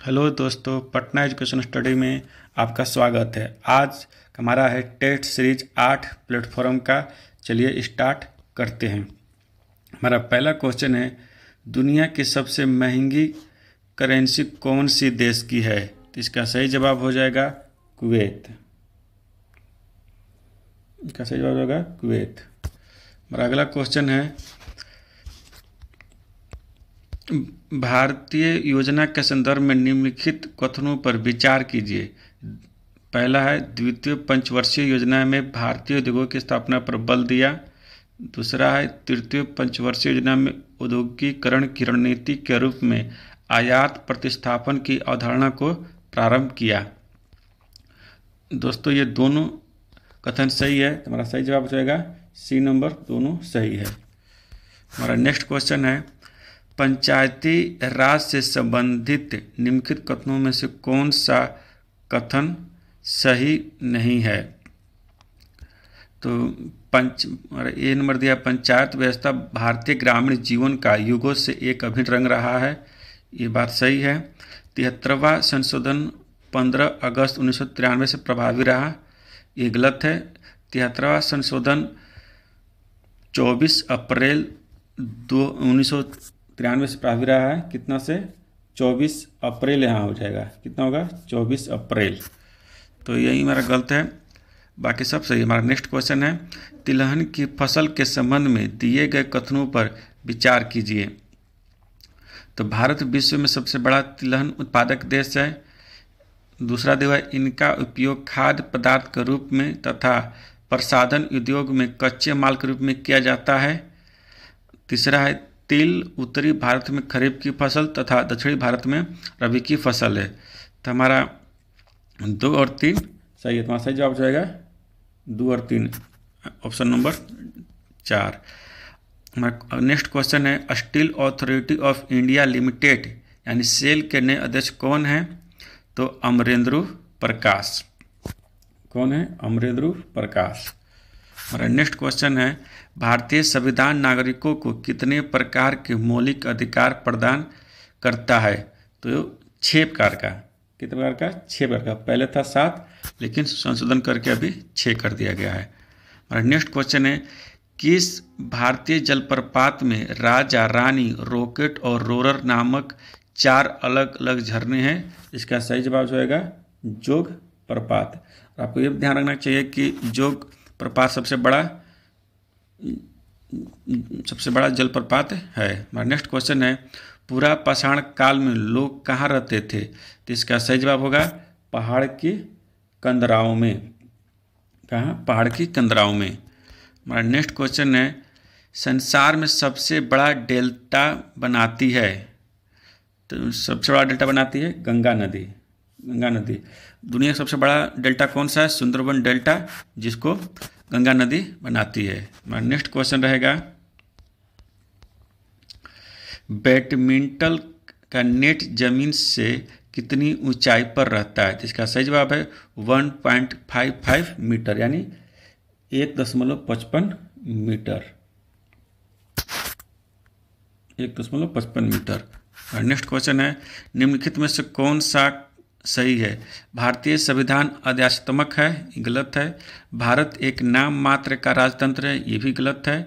Hello दोस्तों, Patna education study में आपका स्वागत है। आज हमारा है टेस्ट सीरीज 8 प्लेटफॉर्म का। चलिए स्टार्ट करते हैं। हमारा पहला क्वेश्चन है, दुनिया की सबसे महंगी करेंसी कौन सी देश की है? तो इसका सही जवाब हो जाएगा कुवैत। इसका सही जवाब होगा कुवैत। हमारा अगला क्वेश्चन है, भारतीय योजना के संदर्भ में निम्नलिखित कथनों पर विचार कीजिए। पहला है, द्वितीय पंचवर्षीय योजना में भारतीय उद्योगों की स्थापना पर बल दिया। दूसरा है, तृतीय पंचवर्षीय योजना में औद्योगिकीकरण की रणनीति के रूप में आयात प्रतिस्थापन की अवधारणा को प्रारंभ किया। दोस्तों, ये दोनों कथन सही है, तो हमारा सही जवाब हो जाएगा सी नंबर, दोनों सही है। हमारा नेक्स्ट क्वेश्चन है, पंचायती राज से संबंधित निम्नलिखित कथनों में से कौन सा कथन सही नहीं है? तो ए नंबर दिया, पंचायत व्यवस्था भारतीय ग्रामीण जीवन का युगों से एक अभिन्न रंग रहा है। ये बात सही है। 73वां संशोधन 15 अगस्त 1993 से प्रभावी रहा। ये गलत है। 73वां संशोधन 24 अप्रैल 1993 से प्रभावी रहा है। कितना से? 24 अप्रैल यहाँ हो जाएगा। कितना होगा? 24 अप्रैल। तो यही हमारा गलत है, बाकी सब सही। हमारा नेक्स्ट क्वेश्चन है, तिलहन की फसल के संबंध में दिए गए कथनों पर विचार कीजिए। तो भारत विश्व में सबसे बड़ा तिलहन उत्पादक देश है। दूसरा दिया है, इनका उपयोग खाद्य पदार्थ के रूप में तथा प्रसाधन उद्योग में कच्चे माल के रूप में किया जाता है। तीसरा है, तिल उत्तरी भारत में खरीफ की फसल तथा दक्षिणी भारत में रबी की फसल है। तो हमारा 2 और 3 सही है। तुम्हारा सही जवाब हो जाएगा 2 और 3, ऑप्शन नंबर 4। हमारा नेक्स्ट क्वेश्चन है, steel authority of India limited यानी सेल के नए अध्यक्ष कौन है? तो अमरेंद्र प्रकाश। कौन है? अमरेंद्र प्रकाश। हमारा नेक्स्ट क्वेश्चन है, भारतीय संविधान नागरिकों को कितने प्रकार के मौलिक अधिकार प्रदान करता है? तो 6 प्रकार का। कितने प्रकार का? 6 प्रकार का। पहले था 7, लेकिन संशोधन करके अभी 6 कर दिया गया है। हमारा नेक्स्ट क्वेश्चन है, किस भारतीय जलप्रपात में राजा, रानी, रॉकेट और रोरर नामक 4 अलग अलग झरने हैं? इसका सही जवाब जो है जोग प्रपात। और आपको ये ध्यान रखना चाहिए कि जोग प्रपात सबसे बड़ा जलप्रपात है। हमारा नेक्स्ट क्वेश्चन है, पूरा पाषाण काल में लोग कहाँ रहते थे? तो इसका सही जवाब होगा पहाड़ की कंदराओं में। कहाँ? पहाड़ की कंदराओं में। हमारा नेक्स्ट क्वेश्चन है, संसार में सबसे बड़ा डेल्टा बनाती है? तो सबसे बड़ा डेल्टा बनाती है गंगा नदी। गंगा नदी। दुनिया का सबसे बड़ा डेल्टा कौन सा है? सुंदरबन डेल्टा, जिसको गंगा नदी बनाती है। हमारा नेक्स्ट क्वेश्चन रहेगा, बैडमिंटन का नेट जमीन से कितनी ऊंचाई पर रहता है? तो इसका सही जवाब है 1.55 मीटर, यानी 1.55 मीटर। 1.55 मीटर। और नेक्स्ट क्वेश्चन है, निम्नलिखित में से कौन सा सही है? भारतीय संविधान आदर्शात्मक है, गलत है। भारत एक नाम मात्र का राजतंत्र है, ये भी गलत है।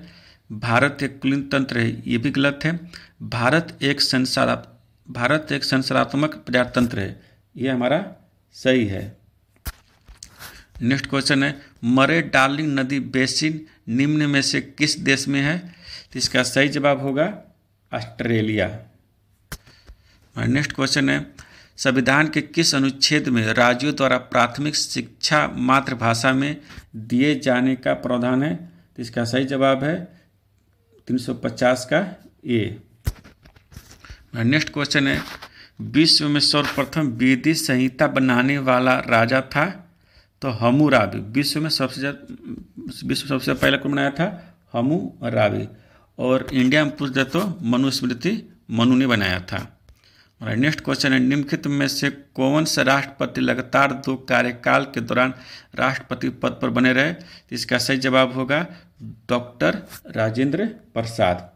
भारत एक कुलीन तंत्र है, ये भी गलत है। भारत एक संसदात्मक प्रजातंत्र है, ये हमारा सही है। नेक्स्ट क्वेश्चन है, मरे डार्लिंग नदी बेसिन निम्न में से किस देश में है? तो इसका सही जवाब होगा ऑस्ट्रेलिया। नेक्स्ट क्वेश्चन है, संविधान के किस अनुच्छेद में राज्यों द्वारा प्राथमिक शिक्षा मातृभाषा में दिए जाने का प्रावधान है? तो इसका सही जवाब है 350 का ए। नेक्स्ट क्वेश्चन है, विश्व में सर्वप्रथम विधि संहिता बनाने वाला राजा था? तो हम्मुराबी। विश्व में सबसे पहले कौन बनाया था? हम्मुराबी। और इंडिया में पूछ दे तो मनुस्मृति मनु ने बनाया था। और नेक्स्ट क्वेश्चन है, निम्नलिखित में से कौन सा राष्ट्रपति लगातार 2 कार्यकाल के दौरान राष्ट्रपति पद पर बने रहे? तो इसका सही जवाब होगा डॉक्टर राजेंद्र प्रसाद।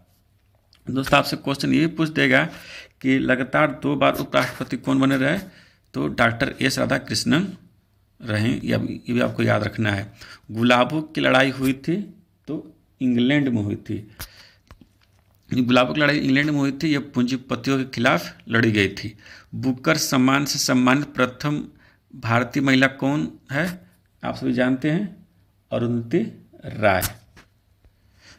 दोस्तों आपसे क्वेश्चन ये भी पूछ देगा कि लगातार 2 बार उपराष्ट्रपति कौन बने रहे, तो डॉक्टर एस राधाकृष्णन रहे। ये भी आपको याद रखना है। गुलाबों की लड़ाई हुई थी तो इंग्लैंड में हुई थी। गुलाबों की लड़ाई इंग्लैंड में हुई थी, यह पूंजीपतियों के खिलाफ लड़ी गई थी। बुकर सम्मान से सम्मानित प्रथम भारतीय महिला कौन है, आप सभी जानते हैं, अरुंधति राय।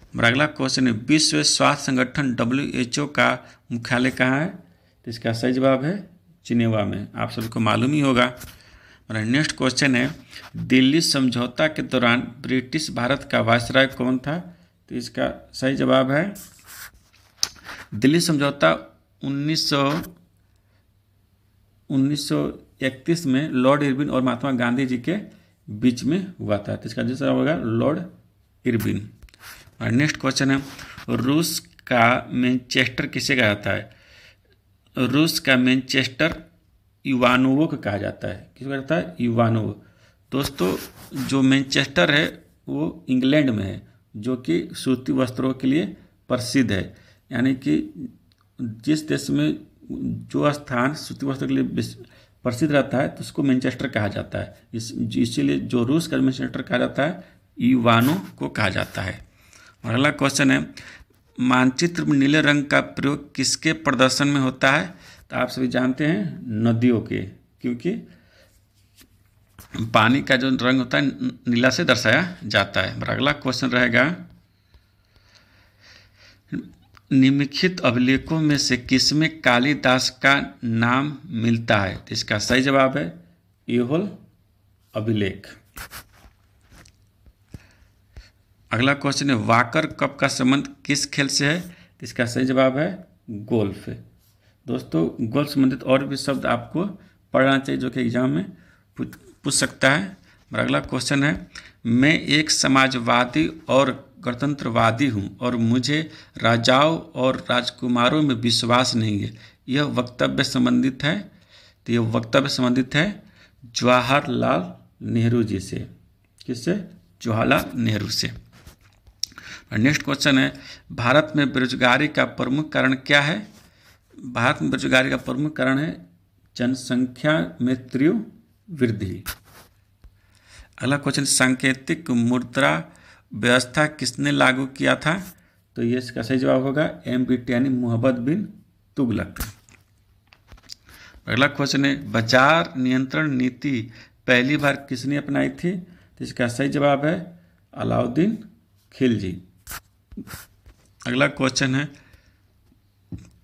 हमारा अगला क्वेश्चन है, विश्व स्वास्थ्य संगठन WHO का मुख्यालय कहाँ है, तो इसका सही जवाब है जिनेवा में। आप सभी को मालूम ही होगा। हमारा नेक्स्ट क्वेश्चन है, दिल्ली समझौता के दौरान ब्रिटिश भारत का वायसराय कौन था, तो इसका सही जवाब है दिल्ली समझौता 1931 में लॉर्ड इरविन और महात्मा गांधी जी के बीच में हुआ था, तो इसका जवाब होगा लॉर्ड इरविन। और नेक्स्ट क्वेश्चन है, रूस का मैनचेस्टर किसे कहा जाता है, रूस का मैनचेस्टर इवानोवो को कहा जाता है। किसको कहा जाता है, इवानोवो। दोस्तों जो मैनचेस्टर है वो इंग्लैंड में है, जो कि सूती वस्त्रों के लिए प्रसिद्ध है। यानी कि जिस देश में जो स्थान सूती वस्त्रों के लिए प्रसिद्ध रहता है तो उसको मैनचेस्टर कहा जाता है। इसीलिए जो रूस का मैनचेस्टर कहा जाता है, इवानो को कहा जाता है। और अगला क्वेश्चन है, मानचित्र में नीले रंग का प्रयोग किसके प्रदर्शन में होता है, तो आप सभी जानते हैं नदियों के, क्योंकि पानी का जो रंग होता है नीला से दर्शाया जाता है। और अगला क्वेश्चन रहेगा, निम्नलिखित अभिलेखों में से किसमें कालिदास का नाम मिलता है, तो इसका सही जवाब है ऐहोल अभिलेख। अगला क्वेश्चन है, वाकर कप का संबंध किस खेल से है, तो इसका सही जवाब है गोल्फ। दोस्तों गोल्फ संबंधित और भी शब्द आपको पढ़ना चाहिए जो कि एग्जाम में पूछ सकता है। अगला क्वेश्चन है, मैं एक समाजवादी और गणतंत्रवादी हूँ और मुझे राजाओं और राजकुमारों में विश्वास नहीं है, यह वक्तव्य संबंधित है, तो यह वक्तव्य संबंधित है जवाहरलाल नेहरू जी से। किससे, जवाहरलाल नेहरू से। नेक्स्ट क्वेश्चन है, भारत में बेरोजगारी का प्रमुख कारण क्या है, भारत में बेरोजगारी का प्रमुख कारण है जनसंख्या में तीव्र वृद्धि। अगला क्वेश्चन, सांकेतिक मुद्रा व्यवस्था किसने लागू किया था, तो ये इसका सही जवाब होगा MBT यानी मोहम्मद बिन तुगलक। अगला क्वेश्चन है, बाजार नियंत्रण नीति पहली बार किसने अपनाई थी, तो इसका सही जवाब है अलाउद्दीन खिलजी। अगला क्वेश्चन है,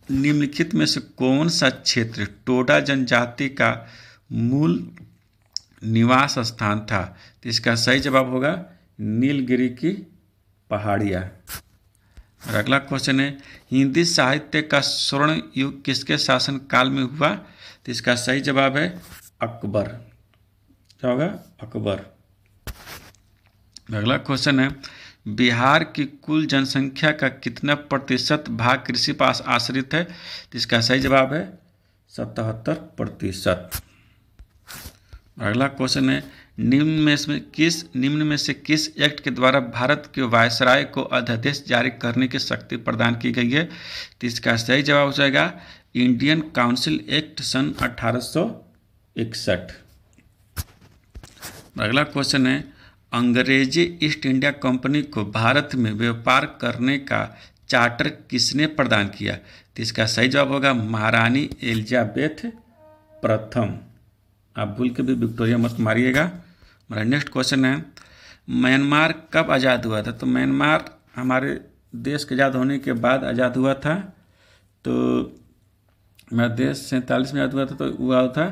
निम्नलिखित में से कौन सा क्षेत्र टोडा जनजाति का मूल निवास स्थान था, तो इसका सही जवाब होगा नीलगिरी की पहाड़ियाँ। और अगला क्वेश्चन है, हिंदी साहित्य का स्वर्ण युग किसके शासन काल में हुआ, तो इसका सही जवाब है अकबर। क्या होगा, अकबर। अगला क्वेश्चन है, बिहार की कुल जनसंख्या का कितना प्रतिशत भाग कृषि पर आश्रित है, तो इसका सही जवाब है 77%। अगला क्वेश्चन है, निम्न में से किस एक्ट के द्वारा भारत के वायसराय को अध्यादेश जारी करने की शक्ति प्रदान की गई है, तो इसका सही जवाब हो जाएगा इंडियन काउंसिल एक्ट सन 1861। अगला क्वेश्चन है, अंग्रेजी ईस्ट इंडिया कंपनी को भारत में व्यापार करने का चार्टर किसने प्रदान किया, तो इसका सही जवाब होगा महारानी एलिजाबेथ प्रथम। आप भूल के भी विक्टोरिया मत मारिएगा। हमारा नेक्स्ट क्वेश्चन है, म्यांमार कब आज़ाद हुआ था, तो म्यांमार हमारे देश के आज़ाद होने के बाद आज़ाद हुआ था। तो हमारा देश 47 में आज़ाद हुआ था, तो हुआ था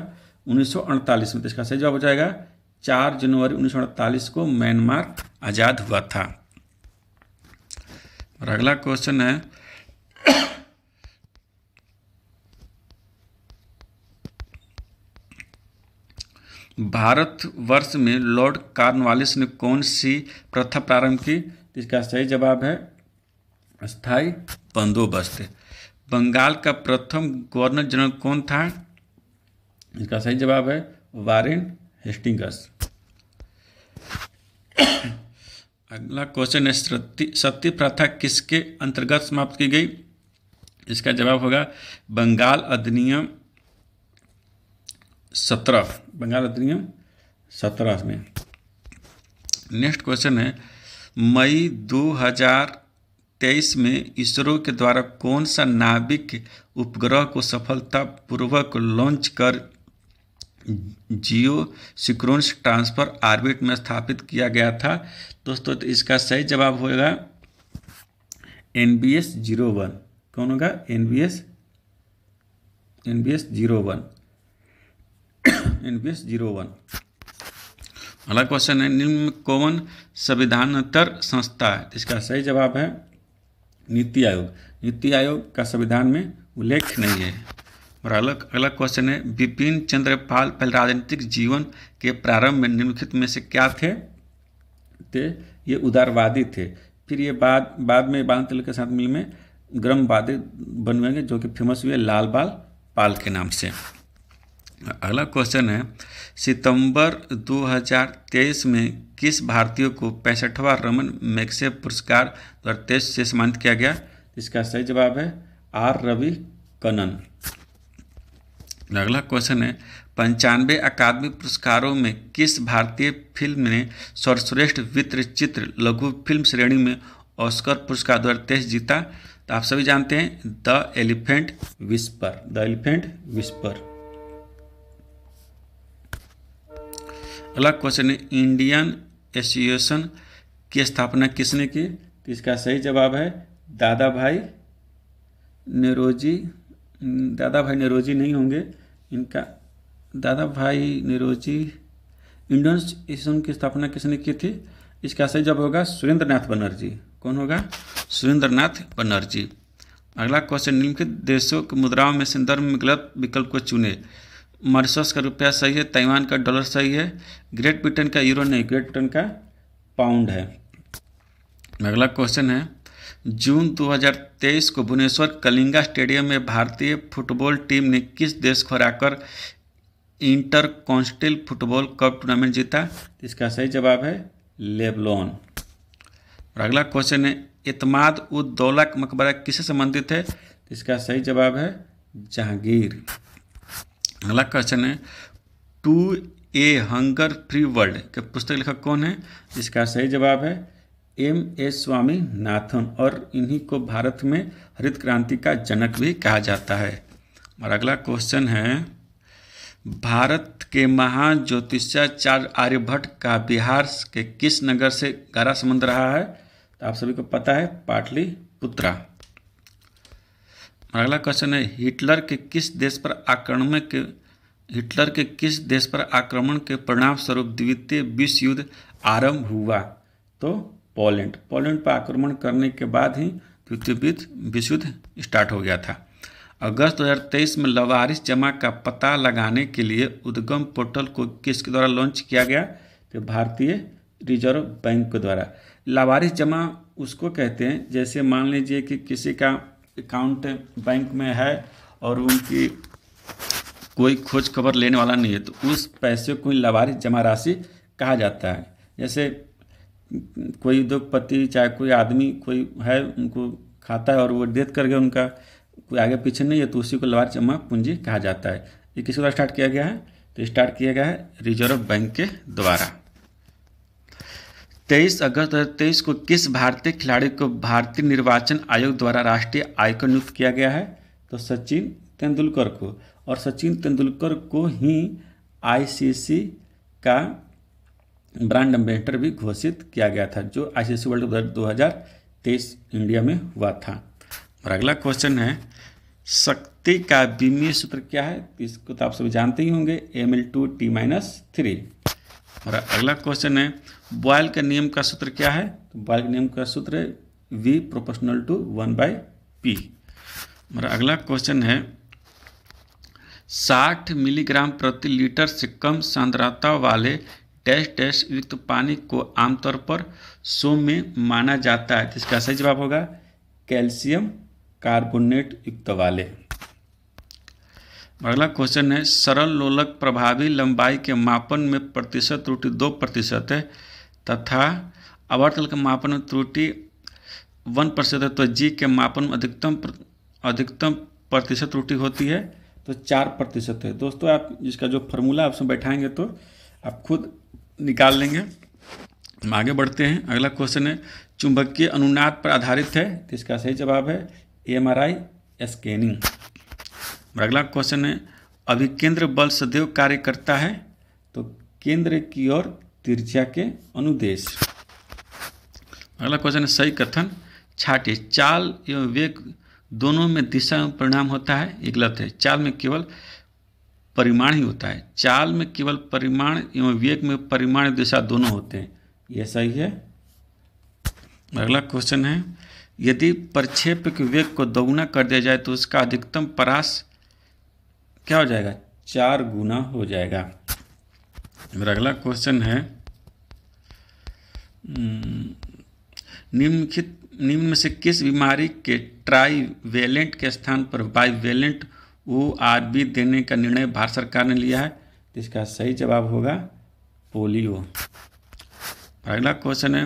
1948 में। तो इसका सही जवाब हो जाएगा 4 जनवरी 1948 को म्यांमार आज़ाद हुआ था। और अगला क्वेश्चन है, भारतवर्ष में लॉर्ड कॉर्नवालिस ने कौन सी प्रथा प्रारंभ की, तो इसका सही जवाब है स्थायी बंदोबस्त। बंगाल का प्रथम गवर्नर जनरल कौन था, इसका सही जवाब है वारेन हेस्टिंग्स। अगला क्वेश्चन है, सती प्रथा किसके अंतर्गत समाप्त की गई, इसका जवाब होगा बंगाल अधिनियम 17, बंगाल अधिनियम 17 में। नेक्स्ट क्वेश्चन है, मई 2023 में इसरो के द्वारा कौन सा नाभिक उपग्रह को सफलतापूर्वक लॉन्च कर जियो सिंक्रोनस ट्रांसफर ऑर्बिट में स्थापित किया गया था? दोस्तों तो इसका सही जवाब होगा NBS 01। कौन होगा? NBS 01। NBS 01। अगला क्वेश्चन है, निम्न में कौन संविधानेतर संस्था है? इसका सही जवाब है नीति आयोग। नीति आयोग का संविधान में उल्लेख नहीं है। और अगला क्वेश्चन है, बिपिन चंद्र पाल पहले राजनीतिक जीवन के प्रारंभ में निम्नलिखित में से क्या थे? ये उदारवादी थे। फिर ये बाद में बाल तिलक के साथ मिल में ग्रामवादी बनवेंगे, जो कि फेमस हुए लाल बाल पाल के नाम से। अगला क्वेश्चन है, सितंबर 2023 में किस भारतीय को 65वां रमन मैग्सेसे पुरस्कार 2023 से सम्मानित किया गया? इसका सही जवाब है R रवि कन्नन। अगला क्वेश्चन है, 95 अकादमी पुरस्कारों में किस भारतीय फिल्म ने सर्वश्रेष्ठ वृत्तचित्र लघु फिल्म श्रेणी में ऑस्कर पुरस्कार 2023 जीता? तो आप सभी जानते हैं the elephant whisper. The elephant whisper. अगला क्वेश्चन है, इंडियन एसोसिएशन की स्थापना किसने की? तो इसका सही जवाब है दादा भाई नेरोजी। दादा भाई नेरोजी नहीं होंगे, इनका दादा भाई नेरोजी। इंडियन एसोसिएशन की स्थापना किसने की थी? इसका सही जवाब होगा सुरेंद्रनाथ बनर्जी। कौन होगा? सुरेंद्रनाथ बनर्जी। अगला क्वेश्चन, निम्नलिखित देशों की मुद्राओं में संदर्भ में गलत विकल्प को चुने। मॉरिशस का रुपया सही है, ताइवान का डॉलर सही है, ग्रेट ब्रिटेन का यूरो नहीं, ग्रेट ब्रिटेन का पाउंड है। अगला क्वेश्चन है, जून 2023 को भुवनेश्वर कलिंगा स्टेडियम में भारतीय फुटबॉल टीम ने किस देश को हराकर inter continental football cup tournament जीता? इसका सही जवाब है लेबनान। और अगला क्वेश्चन है, इत्माद उद दौला का मकबरा किससे संबंधित है? इसका सही जवाब है जहांगीर। अगला क्वेश्चन है, to a hunger free world के पुस्तक लेखक कौन है? इसका सही जवाब है M.A. स्वामीनाथन, और इन्हीं को भारत में हरित क्रांति का जनक भी कहा जाता है। और अगला क्वेश्चन है, भारत के महान ज्योतिषाचार्य आर्यभट्ट का बिहार के किस नगर से गहरा संबंध रहा है? तो आप सभी को पता है पाटलिपुत्रा। अगला क्वेश्चन है, हिटलर के किस देश पर आक्रमण के परिणाम स्वरूप द्वितीय विश्व युद्ध आरंभ हुआ? तो पोलैंड पर आक्रमण करने के बाद ही द्वितीय विश्व युद्ध स्टार्ट हो गया था। अगस्त 2023 में लावारिस जमा का पता लगाने के लिए उद्गम पोर्टल को किसके द्वारा लॉन्च किया गया? तो भारतीय रिजर्व बैंक के द्वारा। लावारिस जमा उसको कहते हैं, जैसे मान लीजिए कि किसी का अकाउंट बैंक में है और उनकी कोई खोज खबर लेने वाला नहीं है, तो उस पैसे को लावारिस जमा राशि कहा जाता है। जैसे कोई उद्योगपति चाहे कोई आदमी कोई है, उनको खाता है और वो डेथ कर गया, उनका कोई आगे पीछे नहीं है, तो उसी को लावारिस जमा पूंजी कहा जाता है। ये किसके द्वारा स्टार्ट किया गया है? तो स्टार्ट किया गया है रिजर्व बैंक के द्वारा। 23 अगस्त 2023 को किस भारतीय खिलाड़ी को भारतीय निर्वाचन आयोग द्वारा राष्ट्रीय आइकन नियुक्त किया गया है? तो सचिन तेंदुलकर को। और सचिन तेंदुलकर को ही ICC का ब्रांड एम्बेसडर भी घोषित किया गया था, जो ICC वर्ल्ड कप 2023 इंडिया में हुआ था। और अगला क्वेश्चन है, शक्ति का विमीय सूत्र क्या है? इसको तो आप सभी जानते ही होंगे, mL2T-3। और अगला क्वेश्चन है, बॉयल के नियम का सूत्र क्या है? तो बॉयल के नियम का सूत्र है V = 1/P। और अगला क्वेश्चन है, 60 मिलीग्राम प्रति लीटर से कम सांद्रता वाले डैश डैश युक्त पानी को आमतौर पर सौम्य माना जाता है। इसका सही जवाब होगा कैल्शियम कार्बोनेट युक्त वाले। अगला क्वेश्चन है, सरल लोलक प्रभावी लंबाई के मापन में प्रतिशत त्रुटि 2% है तथा आवर्तल के मापन में त्रुटि 1% है, तो जी के मापन में अधिकतम अधिकतम प्रतिशत त्रुटि होती है, तो 4% है। दोस्तों आप इसका जो फार्मूला आप उसमें बैठाएंगे तो आप खुद निकाल लेंगे। हम आगे बढ़ते हैं। अगला क्वेश्चन है चुंबकीय अनुनाद पर आधारित है, तो इसका सही जवाब है MRI स्कैनिंग। अगला क्वेश्चन है अभिकेंद्र बल सदैव कार्य करता है, तो केंद्र की ओर तिरछा के अनुदेश। अगला क्वेश्चन है सही कथन छाटिए। चाल एवं वेग दोनों में दिशा एवं परिमाण होता है, ये गलत है। चाल में केवल परिमाण ही होता है। चाल में केवल परिमाण एवं वेग में परिमाण दिशा दोनों होते हैं, यह सही है। अगला क्वेश्चन है यदि प्रक्षेप के वेग को दोगुना कर दिया जाए तो उसका अधिकतम परास क्या हो जाएगा? 4 गुना हो जाएगा। मेरा अगला क्वेश्चन है निम्न में से किस बीमारी के ट्राईवेलेंट के स्थान पर बाईवेलेंट ORB देने का निर्णय भारत सरकार ने लिया है? तो इसका सही जवाब होगा पोलियो। अगला क्वेश्चन है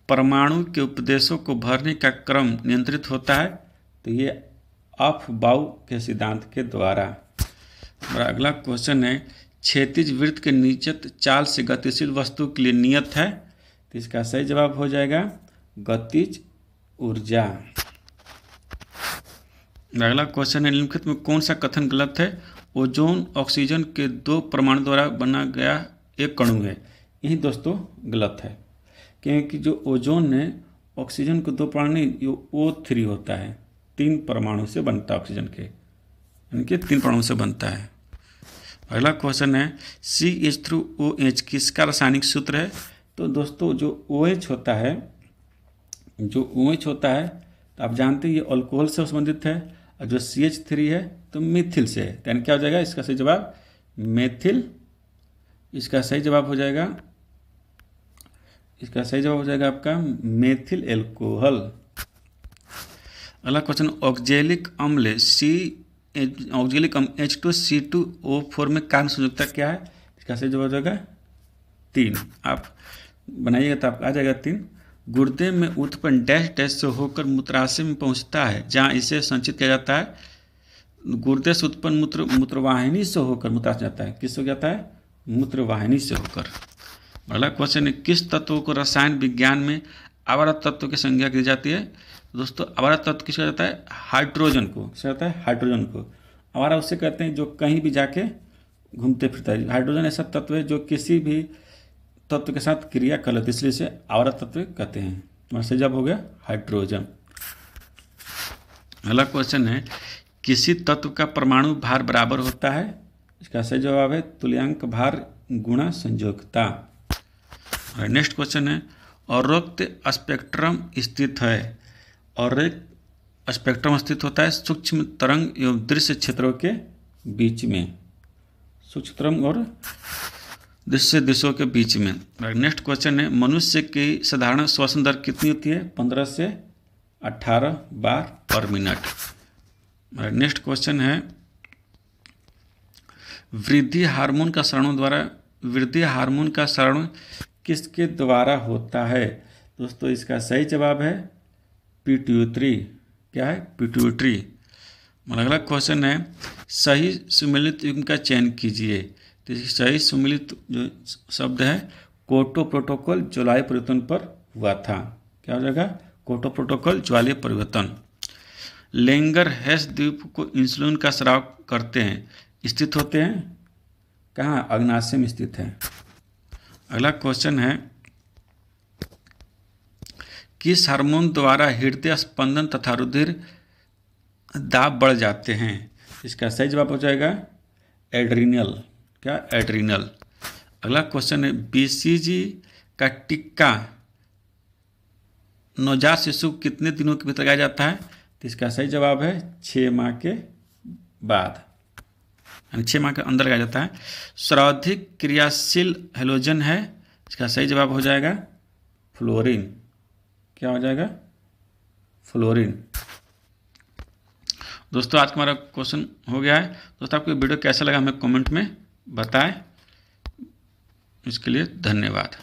परमाणु के उपदेशों को भरने का क्रम नियंत्रित होता है, तो ये अफबाउ के सिद्धांत के द्वारा। अगला क्वेश्चन है क्षैतिज वृत्त के निश्चित चाल से गतिशील वस्तु के लिए नियत है, तो इसका सही जवाब हो जाएगा गतिज ऊर्जा। अगला क्वेश्चन है निम्नलिखित में कौन सा कथन गलत है? ओजोन ऑक्सीजन के 2 परमाणु द्वारा बना गया एक कणु है। यही दोस्तों गलत है, क्योंकि जो ओजोन ने ऑक्सीजन को 2 परमाणु नहीं, ये O3 होता है, 3 परमाणु से बनता है ऑक्सीजन के, यानी कि 3 परमाणु से बनता है। अगला क्वेश्चन है CH3OH किसका रासायनिक सूत्र है? तो दोस्तों जो OH होता है, तो आप जानते हैं ये अल्कोहल से संबंधित है, और जो CH3 है तो मिथिल से है, यानी क्या हो जाएगा इसका सही जवाब मेथिल। इसका सही जवाब हो जाएगा आपका मेथिल एल्कोहल। अगला क्वेश्चन ऑक्जेलिक अम्ल H2CO4 में कार्बन संयुक्ता क्या है? इसका सही जवाब हो जाएगा 3। आप बनाइएगा तो आप आ जाएगा 3। गुर्दे में उत्पन्न डैश से होकर मूत्राशय में पहुंचता है, जहां इसे संचित किया जाता है। गुर्दे से उत्पन्न मूत्रवाहिनी से होकर मूत्राशय जाता है, किससे जाता है? मूत्रवाहिनी से होकर। अगला क्वेश्चन है किस तत्व को रसायन विज्ञान में आवारा तत्व की संज्ञा दी जाती है? दोस्तों आवारा तत्व किसका जाता है? हाइड्रोजन को। किसका जाता है? हाइड्रोजन को। आवारा उससे कहते हैं जो कहीं भी जाके घूमते फिरता है। हाइड्रोजन ऐसा तत्व है जो किसी भी तत्व के साथ क्रिया कर लेते, इसलिए इसे आवारा तत्व कहते हैं। तुम्हारा सही जवाब हो गया हाइड्रोजन। अगला क्वेश्चन है किसी तत्व का परमाणु भार बराबर होता है? इसका सही जवाब है तुल्यांक भार गुणा संयोजकता। नेक्स्ट क्वेश्चन है अवरोक्त स्पेक्ट्रम स्थित है। और एक स्पेक्ट्रम स्थित होता है सूक्ष्म तरंग एवं दृश्य क्षेत्रों के बीच में, सूक्ष्म तरंग और दृश्य दिशों के बीच में। नेक्स्ट क्वेश्चन है मनुष्य की साधारण श्वसन दर कितनी होती है? 15 से 18 बार पर मिनट। नेक्स्ट क्वेश्चन है वृद्धि हार्मोन का क्षरण किसके द्वारा होता है? दोस्तों इसका सही जवाब है पिट्यूटरी। क्या है? पिट्यूटरी। अगला क्वेश्चन है सही सुमेलित युग्म का चयन कीजिए। तो सही सुमेलित जो शब्द है कोटो प्रोटोकॉल ज्वालीय परिवर्तन पर हुआ था। क्या हो जाएगा? कोटो प्रोटोकॉल ज्वालीय परिवर्तन। लेंगर हेस द्वीप को इंसुलिन का स्राव करते हैं, स्थित होते हैं कहाँ? अग्नाशय में स्थित है। अगला क्वेश्चन है किस हार्मोन द्वारा हृदय स्पंदन तथा रुधिर दाब बढ़ जाते हैं? इसका सही जवाब हो जाएगा एड्रीनल। क्या? एड्रीनल। अगला क्वेश्चन है BCG का टीका नवजात शिशु कितने दिनों के भीतर लगाया जाता है? तो इसका सही जवाब है 6 माह के बाद, यानी 6 माह के अंदर लगाया जाता है। सर्वाधिक क्रियाशील हैलोजन है? इसका सही जवाब हो जाएगा फ्लोरीन। क्या हो जाएगा? फ्लोरीन। दोस्तों आज का हमारा क्वेश्चन हो गया है। दोस्तों आपको वीडियो कैसा लगा हमें कमेंट में बताएं। इसके लिए धन्यवाद।